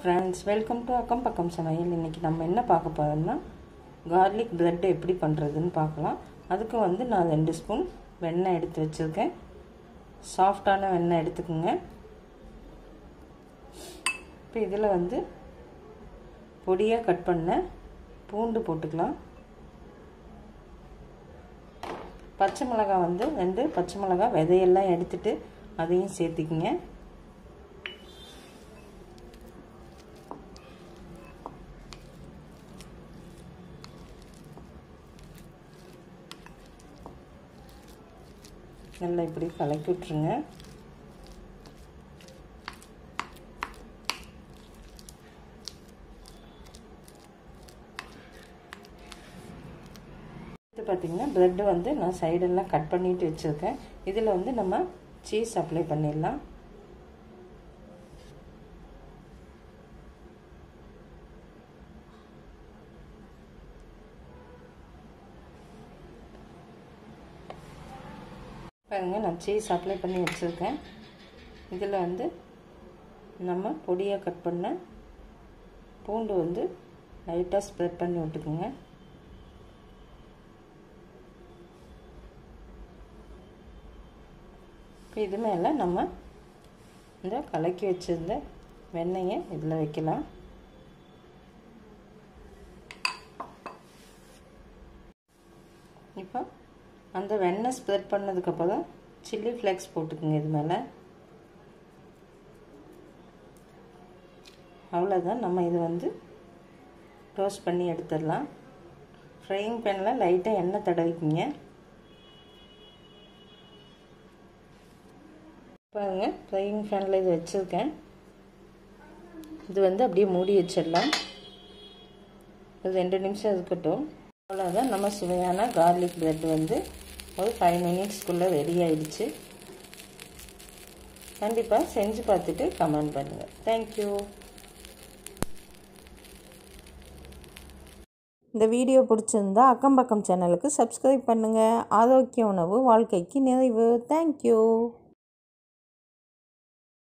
friends welcome to Akkam पक्कम सமையல் இன்னைக்கு நம்ம என்ன பார்க்க போறோம்னா garlic bread எப்படி பண்றதுன்னு பார்க்கலாம் அதுக்கு வந்து நான் 2 ஸ்பூன் வெண்ணெய் எடுத்து வச்சிருக்கேன் சாஃப்ட்டான வெண்ணெய் எடுத்துக்கங்க இப்போ இதல வந்து பொடியா கட் பண்ண பூண்டு போட்டுக்கலாம் பச்சை மிளகாய் வந்து 2 பச்சை மிளகாய் விதையெல்லாம் எடுத்துட்டு அதையும் சேர்த்துக்கங்க நல்லா இப்படி கலக்கி விட்டுருங்க இது பாத்தீங்கன்னா பிரெட் வந்து நான் சைடு எல்லாம் கட் பண்ணிட்டு வச்சிருக்கேன் இதுல வந்து நம்ம சீஸ் அப்ளை பண்ணிடலாம் பாருங்க நான் சீஸ் அப்ளை பண்ணி வச்சிருக்கேன் இதில் வந்து நம்ம பொடியாக கட் பண்ண பூண்டு வந்து லைட்டாக ஸ்ப்ரெட் பண்ணி விட்டுக்குங்க இது மேலே நம்ம இந்த கலக்கி வச்சிருந்த வெண்ணெயை இதில் வைக்கலாம் இப்போ அந்த வெண்ணெய் ஸ்ப்ரெட் பண்ணதுக்கு அப்புறம் சில்லி ஃப்ளேக்ஸ் போட்டுக்குங்க இது மேலே அவ்வளோதான் நம்ம இது வந்து டோஸ்ட் பண்ணி எடுத்துடலாம் ஃப்ரையிங் பேனில் லைட்டாக எண்ணெய் தடவிக்குங்க பாருங்க ஃப்ரையிங் பேனில் இது வச்சுருக்கேன் இது வந்து அப்படியே மூடி வச்சிடலாம் ஒரு 2 நிமிஷம் இருக்கட்டும் அவ்வளோதான் நம்ம சுவையான garlic bread வந்து ஒரு 5 மினிட்ஸ்க்குள்ளே ரெடி ஆயிடுச்சு கண்டிப்பாக செஞ்சு பார்த்துட்டு கமெண்ட் பண்ணுங்கள் தேங்க்யூ இந்த வீடியோ பிடிச்சிருந்தா அக்கம் பக்கம் சேனலுக்கு சப்ஸ்கிரைப் பண்ணுங்கள் ஆரோக்கிய உணவு வாழ்க்கைக்கு நிறைவு தேங்க்யூ